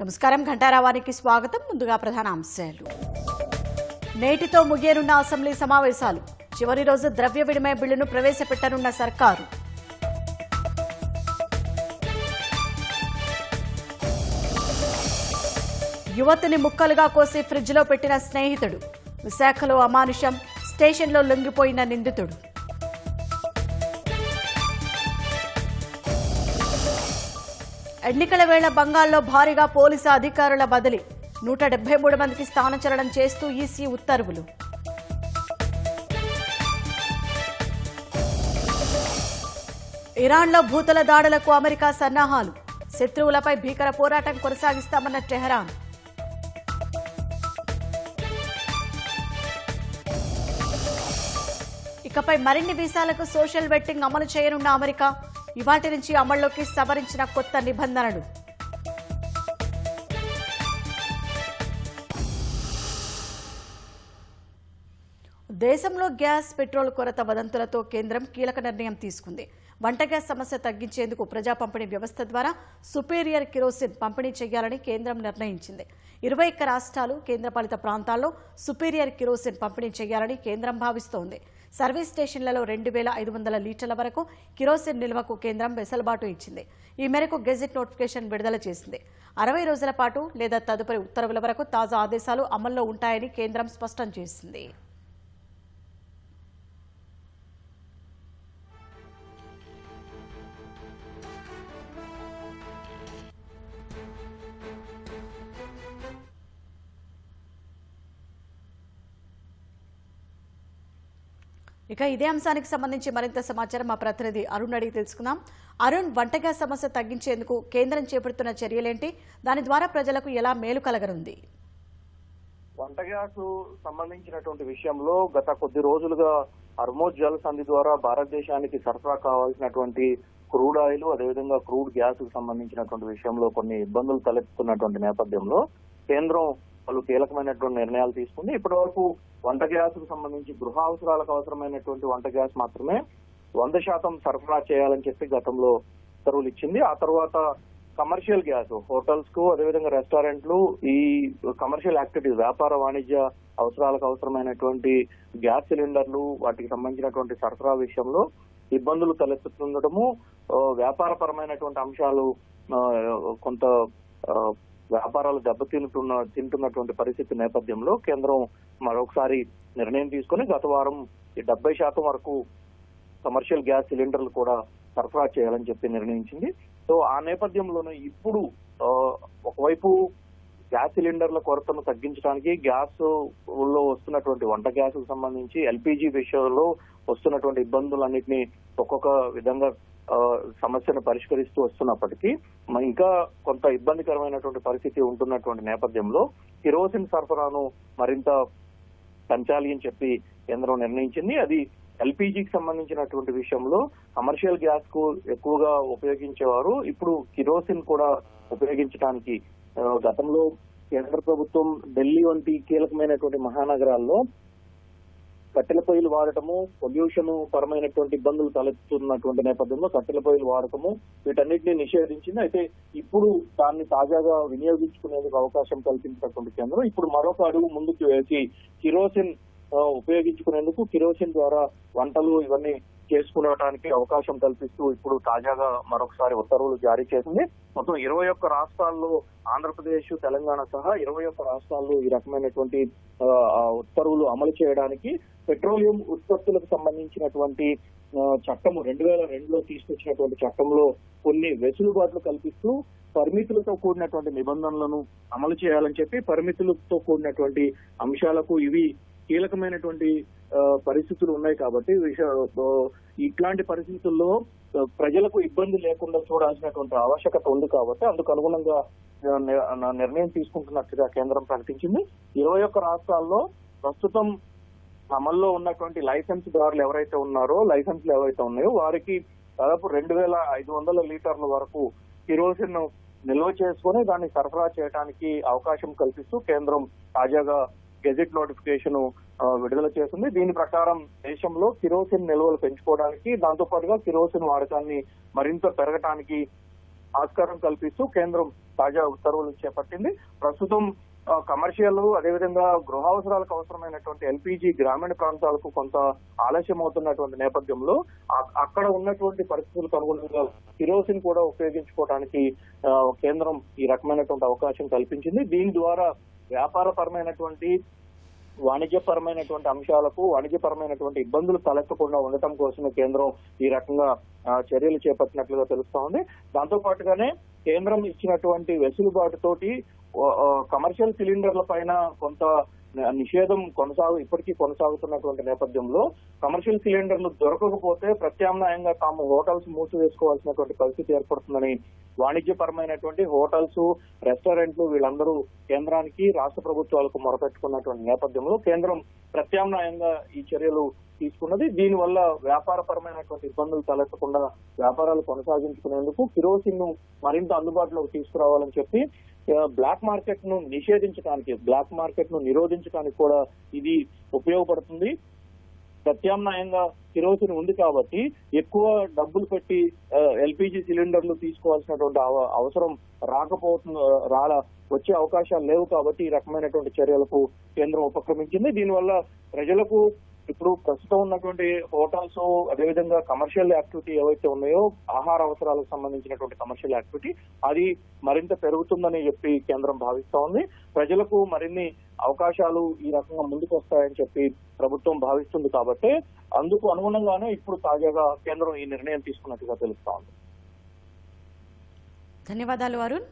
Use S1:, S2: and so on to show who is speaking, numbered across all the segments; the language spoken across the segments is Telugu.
S1: నమస్కారం ఘంటారావానికి స్వాగతం. ముందుగా ప్రధాన అంశాలు. నేటితో ముగియనున్న అసెంబ్లీ సమావేశాలు. చివరి రోజు ద్రవ్య వినిమయ బిల్లును ప్రవేశపెట్టనున్న సర్కారు. యువతిని ముక్కలుగా కోసి ఫ్రిడ్జ్లో పెట్టిన స్నేహితుడు. విశాఖలో అమానుషం. స్టేషన్లో లొంగిపోయిన నిందితుడు. ఎన్నికల వేళ బంగాల్లో భారీగా పోలీసు అధికారుల బదిలీ. 173 మందికి స్థానచలనం చేస్తూ ఈసీ ఉత్తర్వులు. ఇరాన్లో భూతల దాడులకు అమెరికా సన్నాహాలు. శత్రువులపై భీకర పోరాటం కొనసాగిస్తామన్న టెహరాన్. ఇకపై మరిన్ని వీసాలకు సోషల్ వెట్టింగ్ అమలు చేయనున్న అమెరికా. ఇవాటి నుంచి అమల్లోకి సవరించిన కొత్త నిబంధనలు. దేశంలో గ్యాస్, పెట్రోల్ కొరత వదంతులతో కేంద్రం కీలక నిర్ణయం తీసుకుంది. వంట గ్యాస్ సమస్య తగ్గించేందుకు ప్రజా పంపిణీ వ్యవస్థ ద్వారా సుపీరియర్ కిరోసిన్ పంపిణీ చేయాలని కేంద్రం నిర్ణయించింది. 21 రాష్ట్రాలు, కేంద్రపాలిత ప్రాంతాల్లో సుపీరియర్ కిరోసిన్ పంపిణీ చేయాలని కేంద్రం భావిస్తోంది. సర్వీస్ స్టేషన్లలో 2500 లీటర్ల వరకు కిరోసిన్ నిల్వకు కేంద్రం వెసులుబాటు ఇచ్చింది. ఈ మేరకు గెజిట్ నోటిఫికేషన్ విడుదల చేసింది. 60 రోజుల పాటు లేదా తదుపరి ఉత్తర్వుల వరకు తాజా ఆదేశాలు అమల్లో ఉంటాయని కేంద్రం స్పష్టం చేసింది. ఇక ఇదే అంశానికి సంబంధించి మరింత సమాచారం మా ప్రతినిధి అరుణ్ అడిగి తెలుసుకుందాం. అరుణ్, వంట గ్యాస్ సమస్య తగ్గించేందుకు కేంద్రం చేపడుతున్న చర్యలేంటి? దాని ద్వారా ప్రజలకు ఎలా మేలు కలగనుంది?
S2: వంట గ్యాస్ సంబంధించినటువంటి విషయంలో గత కొద్ది రోజులుగా హర్మోజ్ జల సంధి ద్వారా భారతదేశానికి సరఫరా కావాల్సినటువంటి క్రూడ్ ఆయిల్, అదేవిధంగా క్రూడ్ గ్యాస్ కు సంబంధించినటువంటి విషయంలో కొన్ని ఇబ్బందులు తలెత్తుతున్నటువంటి నేపథ్యంలో కేంద్రం పలు కీలకమైనటువంటి నిర్ణయాలు తీసుకుంది. ఇప్పటి వరకు వంట గ్యాస్ కు సంబంధించి గృహ అవసరాలకు అవసరమైనటువంటి వంట గ్యాస్ మాత్రమే 100% సరఫరా చేయాలని చెప్పి గతంలో ఉత్తర్వులు ఇచ్చింది. ఆ తర్వాత కమర్షియల్ గ్యాస్ హోటల్స్ కు, అదేవిధంగా రెస్టారెంట్లు, ఈ కమర్షియల్ యాక్టివిటీస్, వ్యాపార వాణిజ్య అవసరాలకు అవసరమైనటువంటి గ్యాస్ సిలిండర్లు, వాటికి సంబంధించినటువంటి సరఫరా విషయంలో ఇబ్బందులు తలెత్తుతుండటము, వ్యాపారపరమైనటువంటి అంశాలు కొంత వ్యాపారాలు తింటున్నటువంటి పరిస్థితి నేపథ్యంలో కేంద్రం మరొకసారి నిర్ణయం తీసుకుని గత వారం 70% వరకు కమర్షియల్ గ్యాస్ సిలిండర్లు కూడా సరఫరా చేయాలని చెప్పి నిర్ణయించింది. సో ఆ నేపథ్యంలోనే ఇప్పుడు ఒకవైపు గ్యాస్ సిలిండర్ల కొరతను తగ్గించడానికి, గ్యాస్ లో వస్తున్నటువంటి వంట గ్యాస్ కు సంబంధించి ఎల్పిజి విషయంలో వస్తున్నటువంటి ఇబ్బందులన్నింటినీ ఒక్కొక్క విధంగా సమస్యను పరిష్కరిస్తూ వస్తున్నప్పటికీ ఇంకా కొంత ఇబ్బందికరమైనటువంటి పరిస్థితి ఉంటున్నటువంటి నేపథ్యంలో కిరోసిన్ సరఫరాను మరింత పెంచాలి అని చెప్పి కేంద్రం నిర్ణయించింది. అది ఎల్పిజికి సంబంధించినటువంటి విషయంలో కమర్షియల్ గ్యాస్ కు ఎక్కువగా ఉపయోగించేవారు ఇప్పుడు కిరోసిన్ కూడా ఉపయోగించడానికి గతంలో కేంద్ర ప్రభుత్వం ఢిల్లీ వంటి కీలకమైనటువంటి మహానగరాల్లో కట్టెల పొయ్యిలు వాడటము, పొల్యూషన్ పరమైనటువంటి ఇబ్బందులు తలెత్తుతున్నటువంటి నేపథ్యంలో కట్టెల పొయ్యిలు వాడటము, వీటన్నిటిని నిషేధించింది. అయితే ఇప్పుడు దాన్ని తాజాగా వినియోగించుకునేందుకు అవకాశం కల్పించినటువంటి కేంద్రం ఇప్పుడు మరొక అడుగు ముందుకు వేసి కిరోసిన్ ఉపయోగించుకునేందుకు, కిరోసిన్ ద్వారా వంటలు ఇవన్నీ చేసుకునడానికి అవకాశం కల్పిస్తూ ఇప్పుడు తాజాగా మరొకసారి ఉత్తర్వులు జారీ చేసింది. మొత్తం 21 రాష్ట్రాల్లో, ఆంధ్రప్రదేశ్, తెలంగాణ సహా 21 రాష్ట్రాల్లో ఈ రకమైనటువంటి ఉత్తర్వులు అమలు చేయడానికి పెట్రోలియం ఉత్పత్తులకు సంబంధించినటువంటి చట్టము 2002లో తీసుకొచ్చినటువంటి చట్టంలో కొన్ని వెసులుబాట్లు కల్పిస్తూ పరిమితులతో కూడినటువంటి నిబంధనలను అమలు చేయాలని చెప్పి, పరిమితులతో కూడినటువంటి అంశాలకు ఇవి కీలకమైనటువంటి పరిస్థితులు ఉన్నాయి కాబట్టి ఇట్లాంటి పరిస్థితుల్లో ప్రజలకు ఇబ్బంది లేకుండా చూడాల్సినటువంటి ఆవశ్యకత ఉంది కాబట్టి అందుకు అనుగుణంగా నిర్ణయం తీసుకుంటున్నట్టుగా కేంద్రం ప్రకటించింది. 21 రాష్ట్రాల్లో ప్రస్తుతం అమల్లో ఉన్నటువంటి లైసెన్స్ దారులు ఎవరైతే ఉన్నారో, లైసెన్స్లు ఏవైతే ఉన్నాయో వారికి దాదాపు 2500 లీటర్ల వరకు కిరోసిన్ నిల్వ చేసుకుని దాన్ని సరఫరా చేయడానికి అవకాశం కల్పిస్తూ కేంద్రం తాజాగా గెజిట్ నోటిఫికేషన్ విడుదల చేస్తుంది. దీని ప్రకారం దేశంలో కిరోసిన్ నిల్వలు పెంచుకోవడానికి, దాంతో పాటుగా కిరోసిన్ వాడకాన్ని మరింత పెరగటానికి ఆస్కారం కల్పిస్తూ కేంద్రం తాజా ఉత్తర్వులు చేపట్టింది. ప్రస్తుతం కమర్షియల్ అదేవిధంగా గృహావసరాలకు అవసరమైనటువంటి ఎల్పీజీ గ్రామీణ ప్రాంతాలకు కొంత ఆలస్యం అవుతున్నటువంటి నేపథ్యంలో అక్కడ ఉన్నటువంటి పరిస్థితులకు అనుగుణంగా కిరోసిన్ కూడా ఉపయోగించుకోవడానికి కేంద్రం ఈ రకమైనటువంటి అవకాశం కల్పించింది. దీని ద్వారా వ్యాపారపరమైనటువంటి వాణిజ్యపరమైనటువంటి అంశాలకు వాణిజ్యపరమైనటువంటి ఇబ్బందులు తలెత్తకుండా ఉండటం కోసమే కేంద్రం ఈ రకంగా చర్యలు చేపట్టినట్లుగా తెలుస్తా ఉంది. దాంతో పాటుగానే కేంద్రం ఇచ్చినటువంటి వెసులుబాటుతోటి కమర్షియల్ సిలిండర్ల పైన కొంత నిషేధం ఇప్పటికీ కొనసాగుతున్నటువంటి నేపథ్యంలో కమర్షియల్ సిలిండర్లు దొరకకపోతే ప్రత్యామ్నాయంగా తాము హోటల్స్ మూసివేసుకోవాల్సినటువంటి పరిస్థితి ఏర్పడుతుందని వాణిజ్యపరమైనటువంటి హోటల్స్, రెస్టారెంట్లు వీళ్ళందరూ కేంద్రానికి, రాష్ట్ర ప్రభుత్వాలకు మొరపెట్టుకున్నటువంటి నేపథ్యంలో కేంద్రం ప్రత్యామ్నాయంగా ఈ చర్యలు తీసుకున్నది. దీనివల్ల వ్యాపారపరమైనటువంటి ఇబ్బందులు తలెత్తకుండా వ్యాపారాలు కొనసాగించుకునేందుకు కిరోసిన్ ను మరింత అందుబాటులోకి తీసుకురావాలని చెప్పి బ్లాక్ మార్కెట్ ను నిరోధించడానికి కూడా ఇది ఉపయోగపడుతుంది. ప్రత్యామ్నాయంగా కిరోసిన్ ఉంది కాబట్టి ఎక్కువ డబ్బులు పెట్టి ఎల్పీజీ సిలిండర్లు తీసుకోవాల్సినటువంటి అవసరం వచ్చే అవకాశాలు లేవు కాబట్టి ఈ రకమైనటువంటి చర్యలకు కేంద్రం ఉపక్రమించింది. దీనివల్ల ప్రజలకు ఇప్పుడు ప్రస్తుతం ఉన్నటువంటి హోటల్స్ అదేవిధంగా కమర్షియల్ యాక్టివిటీ ఏవైతే ఉన్నాయో ఆహార అవసరాలకు సంబంధించినటువంటి కమర్షియల్ యాక్టివిటీ అది మరింత పెరుగుతుందని చెప్పి కేంద్రం భావిస్తా ఉంది. ప్రజలకు మరిన్ని అవకాశాలు ఈ రకంగా ముందుకు వస్తాయని చెప్పి ప్రభుత్వం భావిస్తుంది కాబట్టి అందుకు అనుగుణంగానే ఇప్పుడు తాజాగా కేంద్రం ఈ నిర్ణయం తీసుకున్నట్టుగా తెలుస్తా ఉంది.
S1: ధన్యవాదాలు అరుణ్.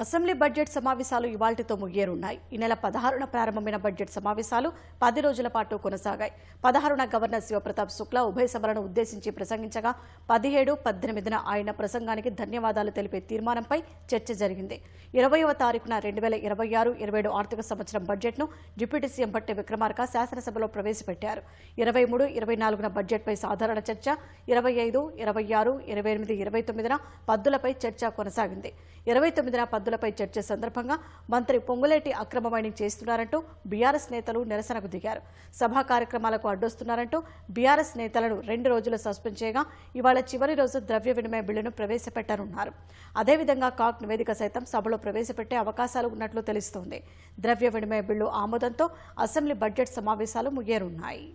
S1: అసెంబ్లీ బడ్జెట్ సమావేశాలు ఇవాళ్టితో ముగియనున్నాయి. ఈ నెల 16న ప్రారంభమైన బడ్జెట్ సమావేశాలు 10 రోజుల పాటు కొనసాగాయి. 16న గవర్నర్ శివప్రతాప్ శుక్లా ఉభయ సభలను ఉద్దేశించి ప్రసంగించగా 17, 18న ఆయన ప్రసంగానికి ధన్యవాదాలు తెలిపే తీర్మానంపై చర్చ జరిగింది. 20వ తారీఖున 2026-27 ఆర్థిక సంవత్సరం బడ్జెట్ను డిప్యూటీ సీఎం భట్టి విక్రమార్క శాసనసభలో ప్రవేశపెట్టారు. 23, 24న బడ్జెట్పై సాధారణ చర్చ, 25, 26, 28, 29న పద్దులపై చర్చ కొనసాగింది. 29న పద్దులపై చర్చ సందర్భంగా మంత్రి పొంగులేటి అక్రమ మైనింగ్ చేస్తున్నారంటూ బీఆర్ఎస్ నేతలు నిరసనకు దిగారు. సభా కార్యక్రమాలకు అడ్డొస్తున్నారంటూ బీఆర్ఎస్ నేతలను 2 రోజులు సస్పెండ్ చేయగా ఇవాళ చివరి రోజు ద్రవ్య వినిమయ బిల్లును ప్రవేశపెట్టనున్నారు. అదేవిధంగా కాగ్ నివేదిక సైతం సభలో ప్రవేశపెట్టే అవకాశాలు ఉన్నట్లు తెలుస్తోంది. ద్రవ్య వినిమయ బిల్లు ఆమోదంతో అసెంబ్లీ బడ్జెట్ సమావేశాలు ముగియనున్నాయి.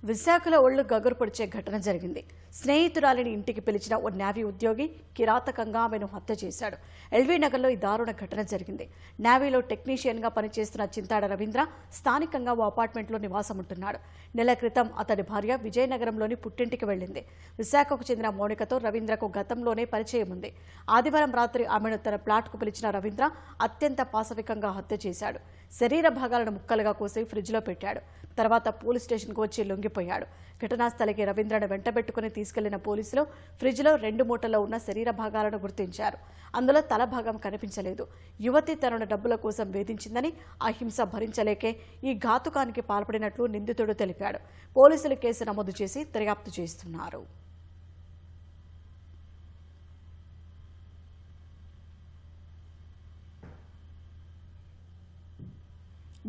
S1: విశాఖలో ఒళ్లు గగురు పొడిచే ఘటన జరిగింది. స్నేహితురాలిని ఇంటికి పిలిచిన ఓ నేవీ ఉద్యోగి కిరాతకంగా ఆమెను హత్య చేశాడు. ఎల్వీ నగర్లో ఈ దారుణ ఘటన జరిగింది. నేవీలో టెక్నీషియన్గా పనిచేస్తున్న చింతాడ రవీంద్ర స్థానికంగా ఓ అపార్ట్మెంట్లో నివాసముంటున్నాడు. నెల క్రితం అతడి భార్య విజయనగరంలోని పుట్టింటికి వెళ్లింది. విశాఖకు చెందిన మౌనికతో రవీంద్రకు గతంలోనే పరిచయం ఉంది. ఆదివారం రాత్రి ఆమెను తన ప్లాట్కు పిలిచిన రవీంద్ర అత్యంత పాశవికంగా హత్య చేశాడు. శరీర భాగాలను ముక్కలుగా కోసి ఫ్రిడ్జ్లో పెట్టాడు. తర్వాత పోలీస్ స్టేషన్కు వచ్చి లొంగిపోయాడు. ఘటనా స్థలికి రవీంద్రను వెంటబెట్టుకుని తీసుకెళ్లిన పోలీసులు ఫ్రిడ్జ్లో 2 మూటల్లో ఉన్న శరీర భాగాలను గుర్తించారు. అందులో తల భాగం కనిపించలేదు. యువతి తనను డబ్బుల కోసం వేధించిందని, ఆ హింస భరించలేకే ఈ ఘాతుకానికి పాల్పడినట్లు నిందితుడు తెలిపాడు. పోలీసులు కేసు నమోదు చేసి దర్యాప్తు చేస్తున్నారు.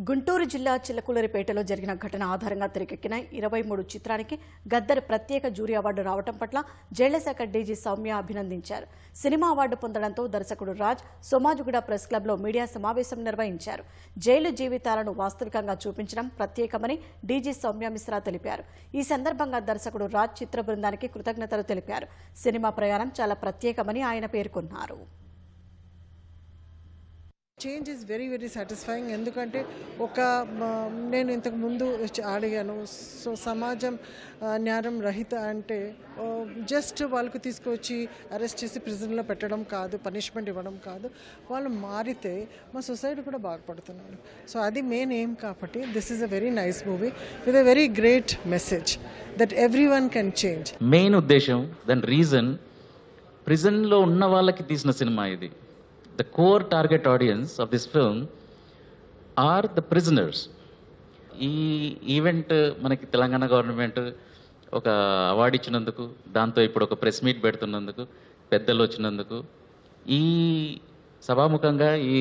S1: గుంటూరు జిల్లా చిల్లకూలరిపేటలో జరిగిన ఘటన ఆధారంగా తెరకెక్కిన 23 చిత్రానికి గద్దర్ ప్రత్యేక జ్యూరీ అవార్డు రావడం పట్ల జైళ్ల శాఖ డీజీ సౌమ్య అభినందించారు. సినిమా అవార్డు పొందడంతో దర్శకుడు రాజ్ సోమాజిగూడ ప్రెస్ క్లబ్లో మీడియా సమావేశం నిర్వహించారు. జైలు జీవితాలను వాస్తవికంగా చూపించడం ప్రత్యేకమని డీజీ సౌమ్య మిశ్రా తెలిపారు. ఈ సందర్భంగా దర్శకుడు రాజ్ చిత్ర బృందానికి కృతజ్ఞతలు తెలిపారు. సినిమా ప్రయాణం చాలా ప్రత్యేకమని ఆయన పేర్కొన్నారు.
S3: Change is very very satisfying. ఎందుకంటే నేను ఇంతకు ముందు అడిగాను, సో సమాజం న్యాయం రహిత అంటే జస్ట్ వాళ్ళకు తీసుకొచ్చి అరెస్ట్ చేసి ప్రిజన్లో పెట్టడం కాదు, పనిష్మెంట్ ఇవ్వడం కాదు. వాళ్ళు మారితే మా సొసైటీ కూడా బాగుపడుతున్నారు. సో అది మెయిన్ ఎయిమ్ కాబట్టి this is a very nice movie with a very great message that every one can change.
S4: Main ఉద్దేశం, దాని రీజన్, ప్రిజన్లో ఉన్న వాళ్ళకి తీసిన సినిమా ఇది. the core target audience of this film are the prisoners. ఈ ఈవెంట్ మనకి తెలంగాణ గవర్నమెంట్ ఒక అవార్డు ఇచ్చినందుకు, దాంతో ఇప్పుడు ఒక ప్రెస్ మీట్ పెడుతున్నందుకు, పెద్దలు వచ్చినందుకు, ఈ సభాముఖంగా ఈ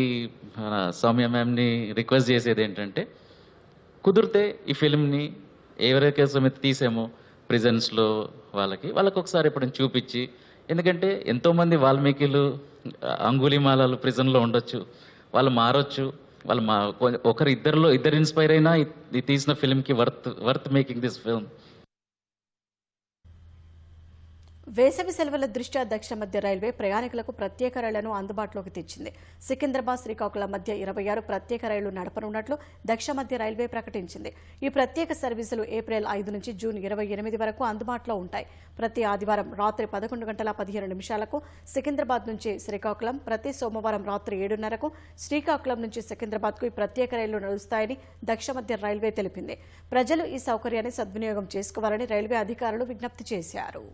S4: మన సౌమ్య మ్యామ్ని రిక్వెస్ట్ చేసేది ఏంటంటే, కుదిరితే ఈ ఫిల్మ్ని ఎవరికోసం అయితే తీసామో ప్రిజన్స్లో వాళ్ళకి ఒకసారి ఎప్పుడైనా చూపించి, ఎందుకంటే ఎంతోమంది వాల్మీకిలు, అంగుళిమాలలు ప్రిజన్లో ఉండొచ్చు, వాళ్ళు మారొచ్చు, వాళ్ళు ఇద్దరు ఇన్స్పైర్ అయినా ఇది తీసిన ఫిల్మ్కి వర్త్ మేకింగ్ దిస్ ఫిల్మ్.
S1: వేసవి సెలవుల దృష్ట్యా దక్షిణ మధ్య రైల్వే ప్రయాణికులకు ప్రత్యేక రైళ్లను అందుబాటులోకి తెచ్చింది. సికింద్రాబాద్ శ్రీకాకుళం మధ్య 26 ప్రత్యేక రైళ్లు నడపనున్నట్లు దక్షిణ మధ్య రైల్వే ప్రకటించింది. ఈ ప్రత్యేక సర్వీసులు ఏప్రిల్ 5 నుంచి జూన్ 28 వరకు అందుబాటులో ఉంటాయి. ప్రతి ఆదివారం రాత్రి 11:15 సికింద్రాబాద్ నుంచి శ్రీకాకుళం, ప్రతి సోమవారం రాత్రి 7:30కు శ్రీకాకుళం నుంచి సికింద్రాబాద్కు ఈ ప్రత్యేక రైళ్లు నడుస్తాయని దక్షిణ మధ్య రైల్వే తెలిపింది. ప్రజలు ఈ సౌకర్యాన్ని సద్వినియోగం చేసుకోవాలని రైల్వే అధికారులు విజ్ఞప్తి చేశారు.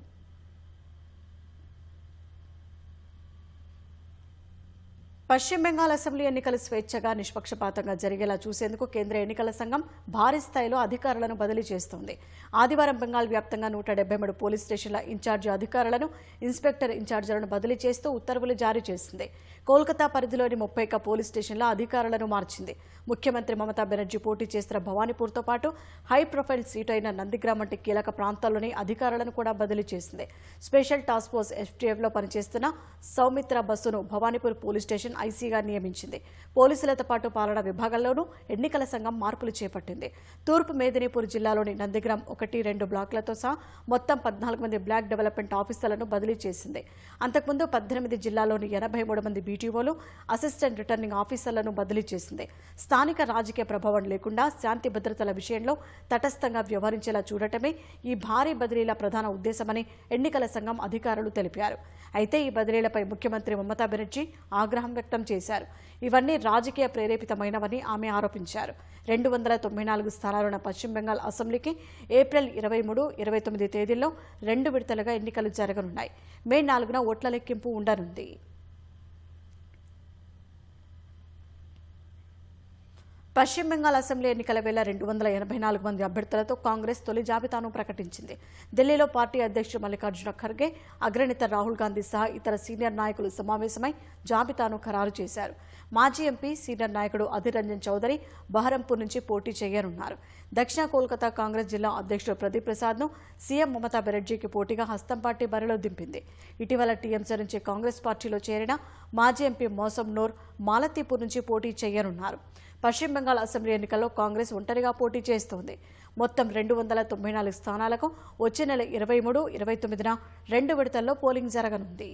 S1: పశ్చిమ బెంగాల్ అసెంబ్లీ ఎన్నికలు స్వేచ్ఛగా, నిష్పక్షపాతంగా జరిగేలా చూసేందుకు కేంద్ర ఎన్నికల సంఘం భారీ స్థాయిలో అధికారులను బదిలీ చేస్తోంది. ఆదివారం బెంగాల్ వ్యాప్తంగా 173 పోలీస్ స్టేషన్ల ఇన్ఛార్జి అధికారులను, ఇన్స్పెక్టర్ ఇన్ఛార్జీలను బదిలీ చేస్తూ ఉత్తర్వులు జారీ చేసింది. కోల్కతా పరిధిలోని 31 పోలీస్ స్టేషన్ల అధికారులను మార్చింది. ముఖ్యమంత్రి మమతా బెనర్జీ పోటీ చేస్తున్న భవానీపూర్తో పాటు హై ప్రొఫైల్ సీటు అయిన నందిగ్రామ్ వంటి కీలక ప్రాంతాల్లోని అధికారులను కూడా బదిలీ చేసింది. స్పెషల్ టాస్క్ ఫోర్స్ ఎఫ్టీఎఫ్లో పనిచేస్తున్న సౌమిత్ర బస్సును భవానీపూర్ పోలీస్ స్టేషన్ ఐసీగా నియమించింది. పోలీసులతో పాటు పాలనా విభాగంలోనూ ఎన్నికల సంఘం మార్పులు చేపట్టింది. తూర్పు మేదినీపూర్ జిల్లాలోని నందిగ్రామ్ 1-2 బ్లాకులతో సహా మొత్తం 14 మంది బ్లాక్ డెవలప్మెంట్ ఆఫీసర్లను బదిలీ చేసింది. అంతకుముందు 18 జిల్లాల్లోని 83 మంది బీటీఓలు, అసిస్టెంట్ రిటర్నింగ్ ఆఫీసర్లను బదిలీ చేసింది. స్థానిక రాజకీయ ప్రభావం లేకుండా శాంతి భద్రతల విషయంలో తటస్థంగా వ్యవహరించేలా చూడటమే ఈ భారీ బదిలీల ప్రధాన ఉద్దేశమని ఎన్నికల సంఘం అధికారులు తెలిపారు. అయితే ఈ బదిలీలపై ముఖ్యమంత్రి మమతా బెనర్జీ ఆగ్రహం వ్యక్తం చేశారు. ఇవన్నీ రాజకీయ ప్రేరేపితమైనవని ఆమె ఆరోపించారు. 294 స్థానాలున్న పశ్చిమ బెంగాల్ అసెంబ్లీకి ఏప్రిల్ 23, 29 తేదీల్లో 2 విడతలుగా ఎన్నికలు జరగనున్నాయి. మే 4న ఓట్ల లెక్కింపు ఉండనుంది. పశ్చిమ బెంగాల్ అసెంబ్లీ ఎన్నికల వేళ 284 మంది అభ్యర్థులతో కాంగ్రెస్ తొలి జాబితాను ప్రకటించింది. ఢిల్లీలో పార్టీ అధ్యక్షుడు మల్లికార్జున ఖర్గే, అగ్రనేత రాహుల్ గాంధీ సహా ఇతర సీనియర్ నాయకులు సమావేశమై జాబితాను ఖరారు చేశారు. మాజీ ఎంపీ, సీనియర్ నాయకుడు అధీర్ రంజన్ చౌదరి బహరంపూర్ నుంచి పోటీ చేయనున్నారు. దక్షిణ కోల్కతా కాంగ్రెస్ జిల్లా అధ్యక్షుడు ప్రదీప్ ప్రసాద్ను సీఎం మమతా బెనర్జీకి పోటీగా హస్తం పార్టీ బరిలో దింపింది. ఇటీవల టీఎంసీ నుంచి కాంగ్రెస్ పార్టీలో చేరిన మాజీ ఎంపీ మౌసం నూర్ మాలతీపూర్ నుంచి పోటీ చేయనున్నారు. పశ్చిమ బెంగాల్ అసెంబ్లీ ఎన్నికల్లో కాంగ్రెస్ ఒంటరిగా పోటీ చేస్తోంది. మొత్తం 294 స్థానాలకు వచ్చే నెల 23, 29న 2 విడతల్లో పోలింగ్ జరగనుంది.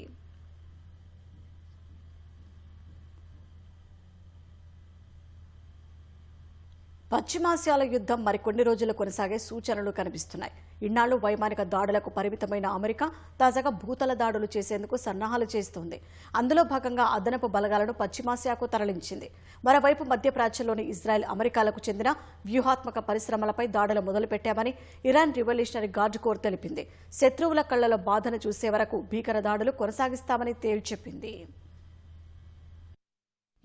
S1: పశ్చిమాసియాల యుద్ధం మరికొన్ని రోజులు కొనసాగే సూచనలు కనిపిస్తున్నాయి. ఇన్నాళ్లు వైమానిక దాడులకు పరిమితమైన అమెరికా తాజాగా భూతల దాడులు చేసేందుకు సన్నాహాలు చేస్తోంది. అందులో భాగంగా అదనపు బలగాలను పశ్చిమాసియాకు తరలించింది. మరోవైపు మధ్యప్రాచ్యంలోని ఇజ్రాయెల్, అమెరికాలకు చెందిన వ్యూహాత్మక పరిశ్రమలపై దాడులు మొదలుపెట్టామని ఇరాన్ రివల్యూషనరీ గార్డ్ కోర్ తెలిపింది. శత్రువుల కళ్లలో బాధను చూసే వరకు భీకర దాడులు కొనసాగిస్తామని తేల్చెప్పింది.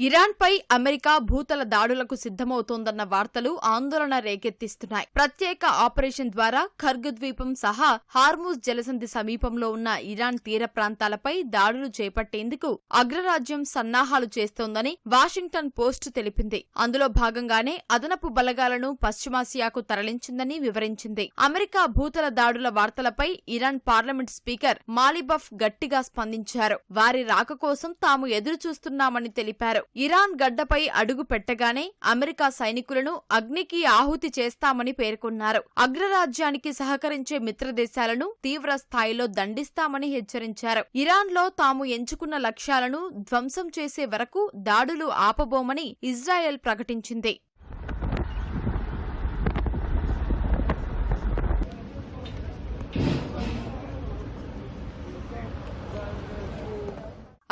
S5: ఇరాన్పై అమెరికా భూతల దాడులకు సిద్ధమవుతోందన్న వార్తలు ఆందోళన రేకెత్తిస్తున్నాయి. ప్రత్యేక ఆపరేషన్ ద్వారా ఖర్గ్ ద్వీపం సహా హార్మూజ్ జలసంధి సమీపంలో ఉన్న ఇరాన్ తీర ప్రాంతాలపై దాడులు చేపట్టేందుకు అగ్రరాజ్యం సన్నాహాలు చేస్తోందని వాషింగ్టన్ పోస్ట్ తెలిపింది. అందులో భాగంగానే అదనపు బలగాలను పశ్చిమాసియాకు తరలించిందని వివరించింది. అమెరికా భూతల దాడుల వార్తలపై ఇరాన్ పార్లమెంట్ స్పీకర్ మాలిబఫ్ గట్టిగా స్పందించారు. వారి రాక కోసం తాము ఎదురుచూస్తున్నామని తెలిపారు. ఇరాన్ గడ్డపై అడుగు పెట్టగానే అమెరికా సైనికులను అగ్నికి ఆహుతి చేస్తామని పేర్కొన్నారు. అగ్రరాజ్యానికి సహకరించే మిత్రదేశాలను తీవ్ర స్థాయిలో దండిస్తామని హెచ్చరించారు. ఇరాన్లో తాము ఎంచుకున్న లక్ష్యాలను ధ్వంసం చేసే వరకు దాడులు ఆపబోమని ఇజ్రాయెల్ ప్రకటించింది.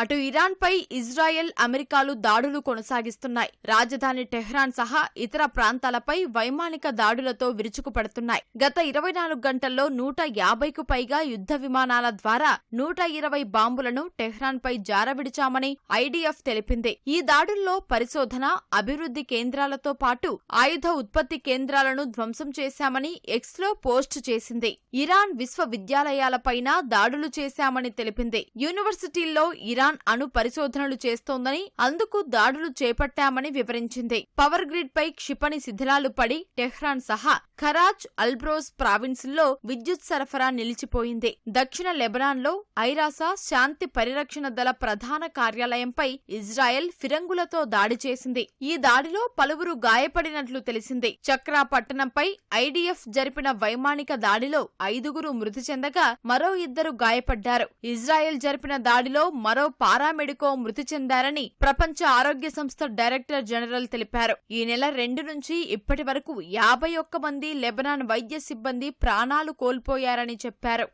S5: అటు ఇరాన్పై ఇజ్రాయెల్, అమెరికాలు దాడులు కొనసాగిస్తున్నాయి. రాజధాని టెహ్రాన్ సహా ఇతర ప్రాంతాలపై వైమానిక దాడులతో విరుచుకుపడుతున్నాయి. గత 24 గంటల్లో 150కు పైగా యుద్ధ విమానాల ద్వారా 120 బాంబులను టెహ్రాన్పై జారవిడిచామని ఐడిఎఫ్ తెలిపింది. ఈ దాడుల్లో పరిశోధన, అభివృద్ధి కేంద్రాలతో పాటు ఆయుధ ఉత్పత్తి కేంద్రాలను ధ్వంసం చేశామని ఎక్స్లో పోస్ట్ చేసింది. ఇరాన్ విశ్వవిద్యాలయాలపైన దాడులు చేశామని తెలిపింది. యూనివర్సిటీల్లో ఇరాన్ అణు పరిశోధనలు చేస్తోందని, అందుకు దాడులు చేపట్టామని వివరించింది. పవర్ గ్రిడ్ పై క్షిపణి శిథిలాలు పడి టెహ్రాన్ సహా ఖరాజ్, అల్బ్రోజ్ ప్రావిన్సుల్లో విద్యుత్ సరఫరా నిలిచిపోయింది. దక్షిణ లెబనాన్లో ఐరాసా శాంతి పరిరక్షణ దళ ప్రధాన కార్యాలయంపై ఇజ్రాయెల్ ఫిరంగులతో దాడి చేసింది. ఈ దాడిలో పలువురు గాయపడినట్లు తెలిసింది. చక్రా పట్టణంపై ఐడిఎఫ్ జరిపిన వైమానిక దాడిలో 5గురు మృతి చెందగా మరో 2 గాయపడ్డారు. ఇజ్రాయెల్ జరిపిన దాడిలో మరో పారామెడికో మృతి చెందారని ప్రపంచ ఆరోగ్య సంస్థ డైరెక్టర్ జనరల్ తెలిపారు. ఈ నెల 2 నుంచి ఇప్పటి వరకు 51 మంది లెబనాన్ వైద్య సిబ్బంది ప్రాణాలు కోల్పోయారని చెప్పారు.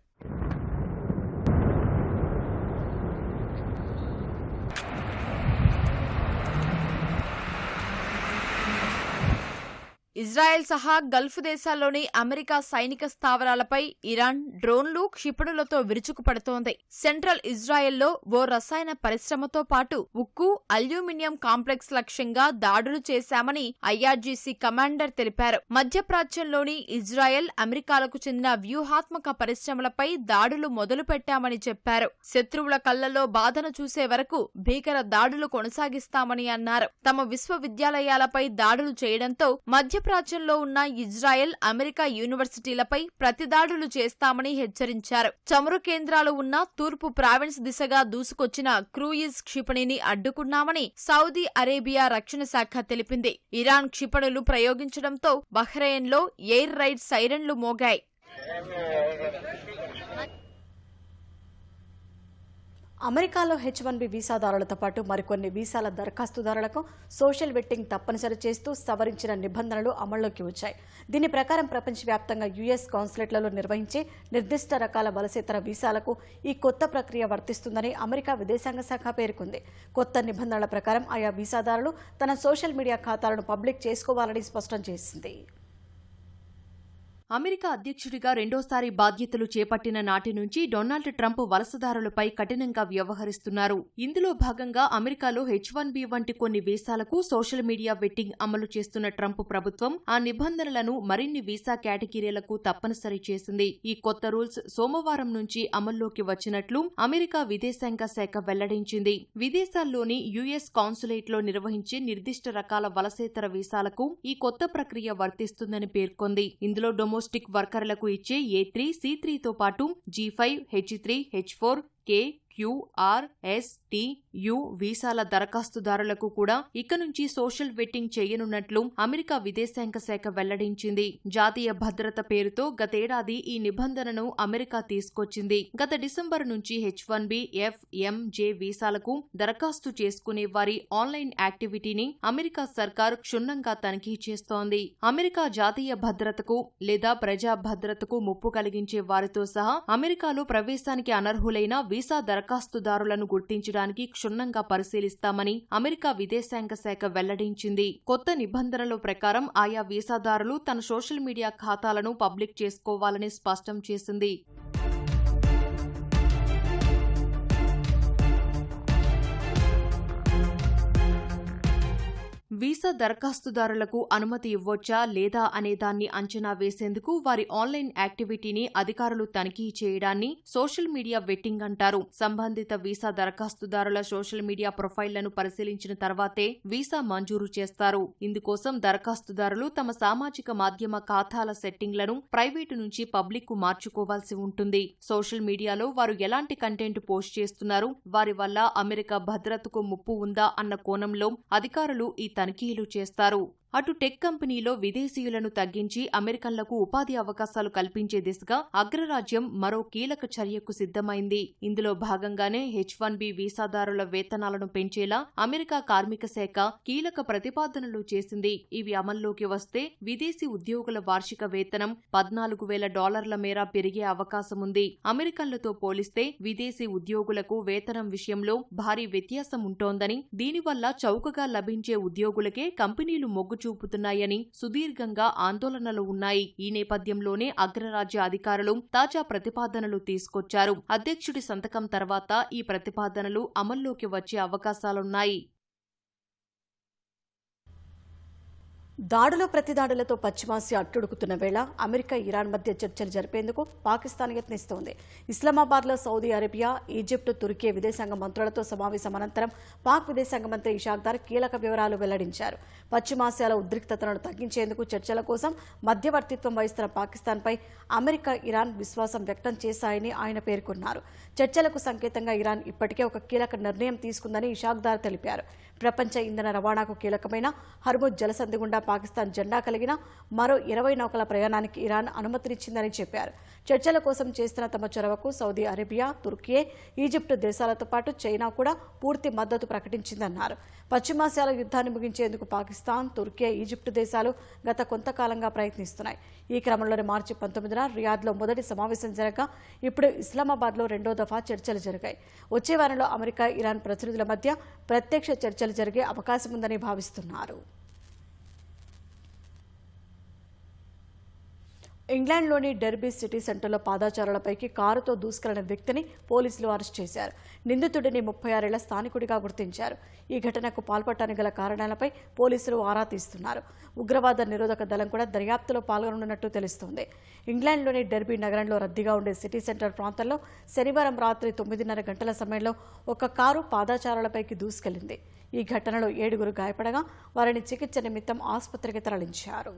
S5: ఇజ్రాయెల్ సహా గల్ఫ్ దేశాల్లోని అమెరికా సైనిక స్థావరాలపై ఇరాన్ డ్రోన్లు, క్షిపణులతో విరుచుకుపడుతోంది. సెంట్రల్ ఇజ్రాయెల్లో ఓ రసాయన పరిశ్రమతో పాటు ఉక్కు, అల్యూమినియం కాంప్లెక్స్ లక్ష్యంగా దాడులు చేశామని ఐఆర్జీసీ కమాండర్ తెలిపారు. మధ్యప్రాచ్యంలోని ఇజ్రాయెల్, అమెరికాలకు చెందిన వ్యూహాత్మక పరిశ్రమలపై దాడులు మొదలుపెట్టామని చెప్పారు. శత్రువుల కళ్లలో బాధను చూసే వరకు భీకర దాడులు కొనసాగిస్తామని అన్నారు. తమ విశ్వవిద్యాలయాలపై దాడులు చేయడంతో మధ్యప్రాచ్యంలో ఉన్న ఇజ్రాయెల్, అమెరికా యూనివర్సిటీలపై ప్రతిదాడులు చేస్తామని హెచ్చరించారు. చమురు కేంద్రాలు ఉన్న తూర్పు ప్రావిన్స్ దిశగా దూసుకొచ్చిన క్రూయిజ్ క్షిపణిని అడ్డుకున్నామని సౌదీ అరేబియా రక్షణ శాఖ తెలిపింది. ఇరాన్ క్షిపణులు ప్రయోగించడంతో బహ్రెయిన్లో ఎయిర్ రైడ్ సైరన్లు మోగాయి.
S1: అమెరికాలో H1B వీసాదారులతో పాటు మరికొన్ని వీసాల దరఖాస్తుదారులకు సోషల్ వెట్టింగ్ తప్పనిసరి చేస్తూ సవరించిన నిబంధనలు అమల్లోకి వచ్చాయి. దీని ప్రకారం ప్రపంచవ్యాప్తంగా యుఎస్ కాన్సులేట్లలో నిర్వహించే నిర్దిష్ట రకాల వలసేతర వీసాలకు ఈ కొత్త ప్రక్రియ వర్తిస్తుందని అమెరికా విదేశాంగ శాఖ పేర్కొంది. కొత్త నిబంధనల ప్రకారం ఆయా వీసాదారులు తన సోషల్ మీడియా ఖాతాలను పబ్లిక్ చేసుకోవాలని స్పష్టం చేసింది.
S6: అమెరికా అధ్యక్షుడిగా రెండోసారి బాధ్యతలు చేపట్టిన నాటి నుంచి డొనాల్డ్ ట్రంప్ వలసదారులపై కఠినంగా వ్యవహరిస్తున్నారు. ఇందులో భాగంగా అమెరికాలో H1B వంటి కొన్ని వీసాలకు సోషల్ మీడియా వెట్టింగ్ అమలు చేస్తున్న ట్రంప్ ప్రభుత్వం ఆ నిబంధనలను మరిన్ని వీసా కేటగిరీలకు తప్పనిసరి చేసింది. ఈ కొత్త రూల్స్ సోమవారం నుంచి అమల్లోకి వచ్చినట్లు అమెరికా విదేశాంగ శాఖ వెల్లడించింది. విదేశాల్లోని యుఎస్ కాన్సులేట్లో నిర్వహించే నిర్దిష్ట రకాల వలసేతర వీసాలకు ఈ కొత్త ప్రక్రియ వర్తిస్తుందని పేర్కొంది. ఇందులో డొమెస్టిక్ వర్కర్లకు ఇచ్చే A3, C3తో పాటు G5, H3, H4, K, Q, R, S, T, U వీసాల దరఖాస్తుదారులకు కూడా ఇక నుంచి సోషల్ వెట్టింగ్ చేయనున్నట్లు అమెరికా విదేశాంగ శాఖ వెల్లడించింది. జాతీయ భద్రత పేరుతో గతేడాది ఈ నిబంధనను అమెరికా తీసుకొచ్చింది. గత డిసెంబర్ నుంచి H1B, F, M, J వీసాలకు దరఖాస్తు చేసుకునే వారి ఆన్లైన్ యాక్టివిటీని అమెరికా సర్కార్ క్షుణ్ణంగా తనిఖీ చేస్తోంది. అమెరికా జాతీయ భద్రతకు లేదా ప్రజా భద్రతకు ముప్పు కలిగించే వారితో సహా అమెరికాలో ప్రవేశానికి అనర్హులైన వీసా దరఖాస్తుదారులను గుర్తించడానికి క్షుణ్ణంగా పరిశీలిస్తామని అమెరికా విదేశాంగ శాఖ వెల్లడించింది. కొత్త నిబంధనల ప్రకారం ఆయా వీసాదారులు తన సోషల్ మీడియా ఖాతాలను పబ్లిక్ చేసుకోవాలని స్పష్టం చేసింది. వీసా దరఖాస్తుదారులకు అనుమతి ఇవ్వొచ్చా లేదా అనే దాన్ని అంచనా వేసేందుకు వారి ఆన్లైన్ యాక్టివిటీని అధికారులు తనిఖీ చేయడాన్ని సోషల్ మీడియా వెట్టింగ్ అంటారు. సంబంధిత వీసా దరఖాస్తుదారుల సోషల్ మీడియా ప్రొఫైళ్లను పరిశీలించిన తర్వాతే వీసా మంజూరు చేస్తారు. ఇందుకోసం దరఖాస్తుదారులు తమ సామాజిక మాధ్యమ ఖాతాల సెట్టింగ్లను ప్రైవేటు నుంచి పబ్లిక్ కు మార్చుకోవాల్సి ఉంటుంది. సోషల్ మీడియాలో వారు ఎలాంటి కంటెంట్ పోస్ట్ చేస్తున్నారు, వారి వల్ల అమెరికా భద్రతకు ముప్పు ఉందా అన్న కోణంలో అధికారులు ఈ తనిఖీలు చేస్తారు. అటు టెక్ కంపెనీలో విదేశీయులను తగ్గించి అమెరికన్లకు ఉపాధి అవకాశాలు కల్పించే దిశగా అగ్రరాజ్యం మరో కీలక చర్యకు సిద్ధమైంది. ఇందులో భాగంగానే H-1B వీసాదారుల వేతనాలను పెంచేలా అమెరికా కార్మిక శాఖ కీలక ప్రతిపాదనలు చేసింది. ఇవి అమల్లోకి వస్తే విదేశీ ఉద్యోగుల వార్షిక వేతనం $14,000 మేర పెరిగే అవకాశముంది. అమెరికన్లతో పోలిస్తే విదేశీ ఉద్యోగులకు వేతనం విషయంలో భారీ వ్యత్యాసం ఉంటోందని, దీనివల్ల చౌకగా లభించే ఉద్యోగులకే కంపెనీలు మొగ్గు చూపుతున్నాయని సుదీర్ఘంగా ఆందోళనలు ఉన్నాయి. ఈ నేపథ్యంలోనే అగ్రరాజ్య అధికారులు తాజా ప్రతిపాదనలు తీసుకొచ్చారు. అధ్యక్షుడి సంతకం తర్వాత ఈ ప్రతిపాదనలు అమల్లోకి వచ్చే అవకాశాలున్నాయి.
S1: దాడులో ప్రతిదాడులతో పశ్చిమాసియా అట్టుడుకుతున్న వేళ అమెరికా ఇరాన్ మధ్య చర్చలు జరిపేందుకు పాకిస్తాన్ యత్నిస్తోంది. ఇస్లామాబాద్లో సౌదీ అరేబియా, ఈజిప్టు, తుర్కీ విదేశాంగ మంత్రులతో సమావేశం అనంతరం పాక్ విదేశాంగ మంత్రి ఇషాక్దార్ కీలక వివరాలు వెల్లడించారు. పశ్చిమాసియాలో ఉద్రిక్తతలను తగ్గించేందుకు చర్చల కోసం మధ్యవర్తిత్వం వహిస్తున్న పాకిస్తాన్పై అమెరికా, ఇరాన్ విశ్వాసం వ్యక్తం చేశాయని ఆయన పేర్కొన్నారు. చర్చలకు సంకేతంగా ఇరాన్ ఇప్పటికే ఒక కీలక నిర్ణయం తీసుకుందని ఇషాక్దార్ తెలిపారు. ప్రపంచ ఇంధన రవాణాకు కీలకమైన హర్ముజ్ జలసంధి గుండా పాకిస్తాన్ జెండా కలిగిన మరో 20 నౌకల ప్రయాణానికి ఇరాన్ అనుమతినిచ్చిందని చెప్పారు. చర్చల కోసం చేస్తున్న తమ చొరవకు సౌదీ అరేబియా, తుర్కీ, ఈజిప్టు దేశాలతో పాటు చైనా కూడా పూర్తి మద్దతు ప్రకటించిందన్నారు. పశ్చిమాసియాలో యుద్ధాన్ని ముగించేందుకు పాకిస్తాన్, తుర్కీ, ఈజిప్టు దేశాలు గత కొంతకాలంగా ప్రయత్నిస్తున్నాయి. ఈ క్రమంలోనే మార్చి 19న రియాద్లో మొదటి సమావేశం జరగగా ఇప్పుడు ఇస్లామాబాద్లో రెండో దఫా చర్చలు జరిగాయి. వచ్చే వారంలో అమెరికా, ఇరాన్ ప్రతినిధుల మధ్య ప్రత్యక్ష చర్చలు జరిగే అవకాశం ఉందని భావిస్తున్నారు. ఇంగ్లాండ్లోని డెర్బీ సిటీ సెంటర్లో పాదాచారులపైకి కారుతో దూసుకెళ్లిన వ్యక్తిని పోలీసులు అరెస్ట్ చేశారు. నిందితుడిని 36 ఏళ్ల స్థానికుడిగా గుర్తించారు. ఈ ఘటనకు పాల్పడటానికి గల కారణాలపై పోలీసులు ఆరా తీస్తున్నారు. ఉగ్రవాద నిరోధక దళం కూడా దర్యాప్తులో పాల్గొననున్నట్టు తెలుస్తోంది. ఇంగ్లాండ్లోని డెర్బీ నగరంలో రద్దీగా ఉండే సిటీ సెంటర్ ప్రాంతంలో శనివారం రాత్రి 9:30 గంటల సమయంలో ఒక కారు పాదాచారులపైకి దూసుకెళ్లింది. ఈ ఘటనలో 7 గాయపడగా వారిని చికిత్స నిమిత్తం ఆసుపత్రికి తరలించారు.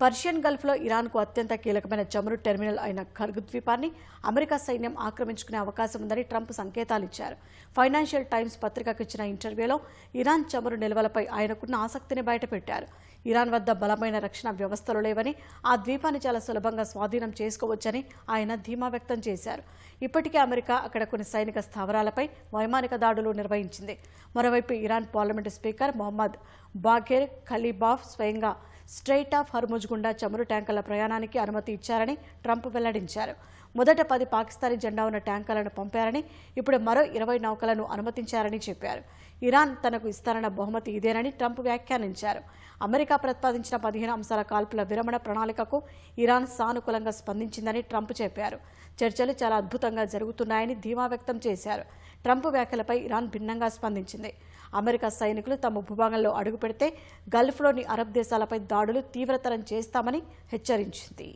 S1: పర్షియన్ గల్ఫ్లో ఇరాన్కు అత్యంత కీలకమైన చమురు టెర్మినల్ అయిన ఖర్గ్ ద్వీపాన్ని అమెరికా సైన్యం ఆక్రమించుకునే అవకాశం ఉందని ట్రంప్ సంకేతాలిచ్చారు. ఫైనాన్షియల్ టైమ్స్ పత్రికకు ఇచ్చిన ఇంటర్వ్యూలో ఇరాన్ చమురు నిల్వలపై ఆయనకున్న ఆసక్తిని బయటపెట్టారు. ఇరాన్ వద్ద బలమైన రక్షణ వ్యవస్థలు లేవని, ఆ ద్వీపాన్ని చాలా సులభంగా స్వాధీనం చేసుకోవచ్చని ఆయన ధీమా వ్యక్తం చేశారు. ఇప్పటికే అమెరికా అక్కడ కొన్ని సైనిక స్థావరాలపై వైమానిక దాడులు నిర్వహించింది. మరోవైపు ఇరాన్ పార్లమెంటు స్పీకర్ మొహమ్మద్ బాఘెర్ ఖలీబాఫ్ స్వయంగా స్ట్రెయిట్ ఆఫ్ హర్ముజ్ గుండా చమురు ట్యాంకర్ల ప్రయాణానికి అనుమతి ఇచ్చారని ట్రంప్ వెల్లడించారు. మొదట 10 పాకిస్తానీ జెండా ఉన్న ట్యాంకర్లను పంపారని, ఇప్పుడు మరో 20 నౌకలను అనుమతించారని చెప్పారు. ఇరాన్ తనకు ఇస్తారన్న బహుమతి ఇదేనని ట్రంప్ వ్యాఖ్యానించారు. అమెరికా ప్రతిపాదించిన 15 అంశాల కాల్పుల విరమణ ప్రణాళికకు ఇరాన్ సానుకూలంగా స్పందించిందని ట్రంప్ చెప్పారు. చర్చలు చాలా అద్భుతంగా జరుగుతున్నాయని ధీమా వ్యక్తం చేశారు. ట్రంప్ వ్యాఖ్యలపై ఇరాన్ భిన్నంగా స్పందించింది. అమెరికా సైనికులు తమ భూభాగంలో అడుగుపెడితే గల్ఫ్లోని అరబ్ దేశాలపై దాడులు తీవ్రతరం చేస్తామని హెచ్చరించింది.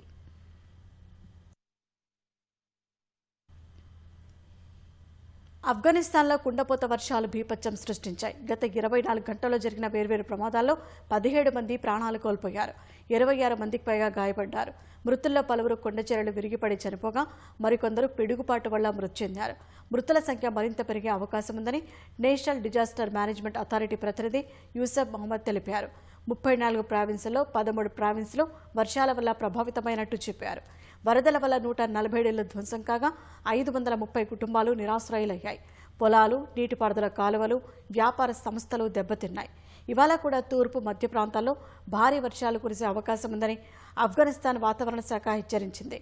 S1: ఆఫ్ఘనిస్తాన్లో కుండపోత వర్షాలు బీభత్సం సృష్టించాయి. గత 24 గంటల్లో జరిగిన వేర్వేరు ప్రమాదాల్లో 17 మంది ప్రాణాలు కోల్పోయారు. 26 మందికి పైగా గాయపడ్డారు. మృతుల్లో పలువురు కొండచెరలు విరిగిపడి చనిపోగా మరికొందరు పిడుగుపాటు వల్ల మృతి చెందారు. మృతుల సంఖ్య మరింత పెరిగే అవకాశం ఉందని నేషనల్ డిజాస్టర్ మేనేజ్మెంట్ అథారిటీ ప్రతినిధి యూసఫ్ మహమ్మద్ తెలిపారు. 34 ప్రావిన్సుల్లో 13 ప్రావిన్సులు వర్షాల వల్ల ప్రభావితమైనట్టు చెప్పారు. వరదల వల్ల 147 ఇళ్లు ధ్వంసం కాగా 530 కుటుంబాలు నిరాశ్రయులయ్యాయి. పొలాలు, నీటిపారుదల కాలువలు, వ్యాపార సంస్థలు దెబ్బతిన్నాయి. ఇవాళ కూడా తూర్పు మధ్య ప్రాంతాల్లో భారీ వర్షాలు కురిసే అవకాశం ఉందని ఆఫ్ఘనిస్తాన్ వాతావరణ శాఖ హెచ్చరించింది.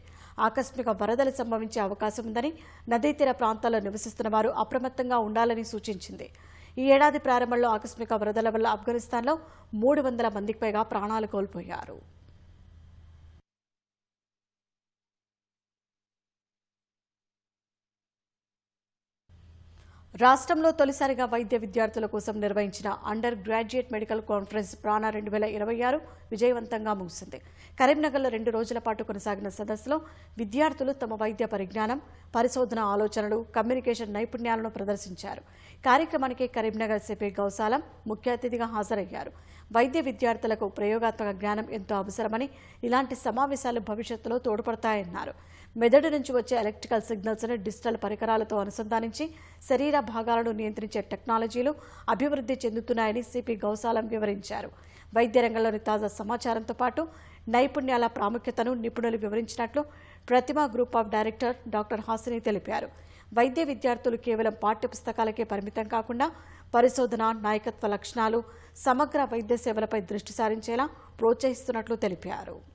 S1: ఆకస్మిక వరదలు సంభవించే అవకాశం ఉందని, నదీ తీర ప్రాంతాల్లో నివసిస్తున్న వారు అప్రమత్తంగా ఉండాలని సూచించింది. ఈ ఏడాది ప్రారంభంలో ఆకస్మిక వరదల వల్ల ఆఫ్ఘనిస్తాన్లో 300 మందికి పైగా ప్రాణాలు కోల్పోయారు. రాష్ట్రంలో తొలిసారిగా వైద్య విద్యార్థుల కోసం నిర్వహించిన అండర్ గ్రాడ్యుయేట్ మెడికల్ కాన్ఫరెన్స్ ప్రాణ 2026 విజయవంతంగా ముగిసింది. కరీంనగర్లో 2 రోజుల పాటు కొనసాగిన సదస్సులో విద్యార్థులు తమ వైద్య పరిజ్ఞానం, పరిశోధన ఆలోచనలు, కమ్యూనికేషన్ నైపుణ్యాలను ప్రదర్శించారు. కార్యక్రమానికి కరీంనగర్ సిపి గౌసాలం ముఖ్య అతిథిగా హాజరయ్యారు. వైద్య విద్యార్థులకు ప్రయోగాత్మక జ్ఞానం ఎంతో అవసరమని, ఇలాంటి సమావేశాలు భవిష్యత్తులో తోడ్పడతాయన్నారు. మెదడు నుంచి వచ్చే ఎలక్ట్రికల్ సిగ్నల్స్ను డిజిటల్ పరికరాలతో అనుసంధానించి శరీర భాగాలను నియంత్రించే టెక్నాలజీలు అభివృద్ధి చెందుతున్నాయని సిపి గౌసాలం వివరించారు. వైద్య రంగంలోని తాజా సమాచారంతో పాటు నైపుణ్యాల ప్రాముఖ్యతను నిపుణులు వివరించినట్లు Prathima group of director doctor Hasini తెలిపారు. వైద్య విద్యార్థులు కేవలం పాఠ్యపుస్తకాలకే పరిమితం కాకుండా పరిశోధన, నాయకత్వ లక్షణాలు, సమగ్ర వైద్య సేవలపై దృష్టి సారించేలా ప్రోత్సహిస్తున్నట్లు తెలిపారు.